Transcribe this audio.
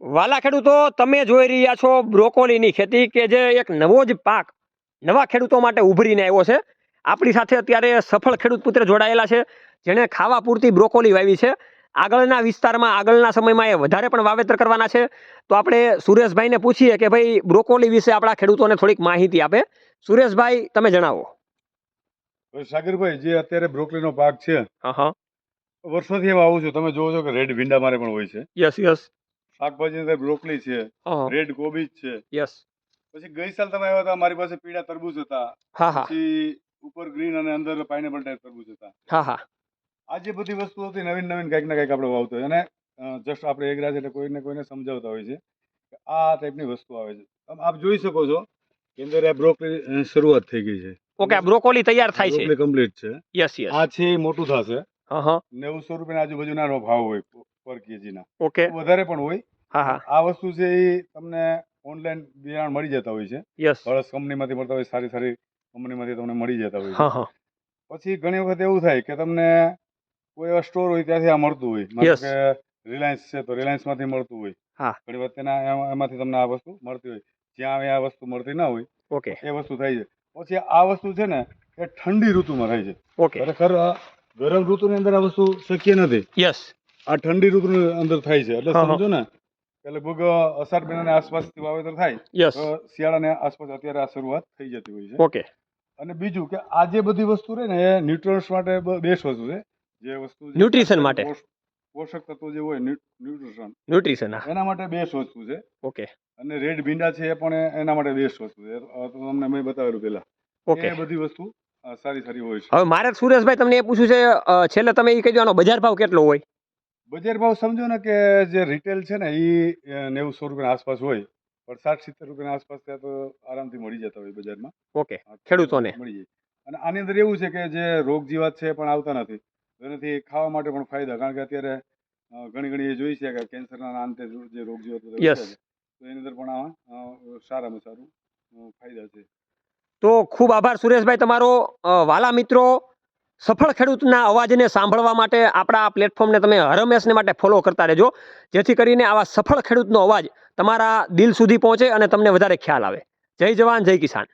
વાલા ખેડૂતો, તમે જોઈ રહ્યા છો બ્રોકોલીની ખેતી કે જે એક નવો જ પાક નવા ખેડૂતો માટે ઉભરીને આવ્યો છે. આપણી સાથે અત્યારે સફળ ખેડૂત પુત્ર જોડાયેલા છે, જેણે ખાવા પૂરતી બ્રોકોલી વાવી છે. આગળના વિસ્તારમાં આગળના સમયમાં એ વધારે પણ વાવેતર કરવાના છે. તો આપણે સુરેશભાઈને પૂછીએ કે ભાઈ બ્રોકોલી વિશે આપણા ખેડૂતોને થોડીક માહિતી આપે. સુરેશભાઈ, તમે જણાવો. સાગરભાઈ, જે અત્યારે બ્રોકોલીનો પાક છે, હા, વર્ષોથી એમાં આવું છું. તમે જોવો છો કે રેડ ભીંડા મારે પણ હોય છે, યસ યસ. શાકભાજી અંદર બ્રોકોલી છે, હા, રેડ કોબીજ છે. યસ. પછી ગઈ સાલ તમે આવ્યા હતા, મારી પાસે પીળા તરબૂચ હતા. હા હા પછી ઉપર ગ્રીન અને અંદર પાઇનેપલ ટાઈપ તરબૂચ હતા. હા હા આ જે બધી વસ્તુઓ હતી, નવીન નવીન કંઈક ને કંઈક આપણે વાવતો હોય. અને જસ્ટ આપણે એક રાત એટલે કોઈને સમજાવતા હોય છે કે આ ટાઈપની વસ્તુ આવે છે. આપ જોઈ શકો છો કે અંદર આ બ્રોકોલી શરૂઆત થઈ ગઈ છે. ઓકે, બ્રોકોલી તૈયાર થાય છે. બ્રોકોલી કમ્પ્લીટ છે. Yes yes. આ છે એ મોટું થશે. હા હા 900 રૂપિયાના આજુબાજુના ભાવ હોય પર કેજીના. ઓકે. વધારે પણ હોય. હા હા આ વસ્તુ છે એ તમને ઓનલાઈન બિયારણ મળી જતા હોય છે. યસ. હળસ કંપનીમાંથી મળતા હોય, સારી સારી કંપનીમાંથી તમને મળી જતા હોય હા છે. હા પછી ઘણી વખત એવું થાય કે તમને કોઈ એવા સ્ટોર હોય ત્યાંથી આ મળતું હોય. માનો Yes. કે રિલાયન્સ છે તો રિલાયન્સમાંથી મળતું હોય. હા. ઘણી વખત એમાંથી તમને આ વસ્તુ મળતી હોય. જ્યાં આ વસ્તુ મળતી ના હોય ઓકે એ વસ્તુ થાય છે. પછી આ વસ્તુ છે ને એ ઠંડી ઋતુમાં થાય છે. ઓકે. ખરેખર આ ગરમ ઋતુની અંદર આ વસ્તુ શક્ય નથી. યસ. આ ઠંડી ઋતુની અંદર થાય છે. એટલે હા, હા. સમજો ને કે લગભગ અષાઢ મહિનાની આસપાસથી વાવેતર થાય યસ. તો શિયાળાની આસપાસ અત્યારે આ શરૂઆત થઈ જતી હોય છે. ઓકે. અને બીજું કે આ જે બધી વસ્તુ રહે ને એ ન્યુટ્રન્સ માટે બેસ્ટ વસ્તુ છે. જે વસ્તુ ન્યુટ્રિશન માટે. પોષક તત્વો જે હોય ન્યુટ્રિશન. હા. એના માટે બેસ્ટ વસ્તુ છે. ઓકે. અને રેડ ભીંડા છે એ પણ એના માટે બેસ્ટ વસ્તુ છે. તો તમને મેં બતાવેલું પેલા. ઓકે. એ બધી વસ્તુ સારી સારી હોય છે. હવે મારે સુરેશભાઈ તમને એ પૂછ્યું છે, છેલ્લે તમે એ કહી દો આનો બજાર ભાવ કેટલો હોય? બજાર ભાવ સમજો ને કે જે રિટેલ છે ને એ 900 રૂપિયાની આસપાસ હોય. પણ 60-70 રૂપિયાની આસપાસ ત્યાં તો આરામથી મળી જતા હોય બજારમાં. ઓકે. ખેડૂતોને મળી જાય. અને આની અંદર એવું છે કે જે રોગ જીવાત છે એ પણ આવતા નથી. એનાથી ખાવા માટે પણ ફાયદા. કારણ કે અત્યારે ઘણી એ જોઈ છે કે કેન્સરના અંતે જે રોગ જીવાતો યસ. તો એની અંદર પણ આમાં સારામાં સારું ફાયદા છે. તો ખૂબ આભાર સુરેશભાઈ તમારો. વાલા મિત્રો, સફળ ખેડૂતના અવાજને સાંભળવા માટે આપણા આ પ્લેટફોર્મને તમે હરહંમેશને માટે ફોલો કરતા રહેજો, જેથી કરીને આવા સફળ ખેડૂતનો અવાજ તમારા દિલ સુધી પહોંચે અને તમને વધારે ખ્યાલ આવે. જય જવાન, જય કિસાન.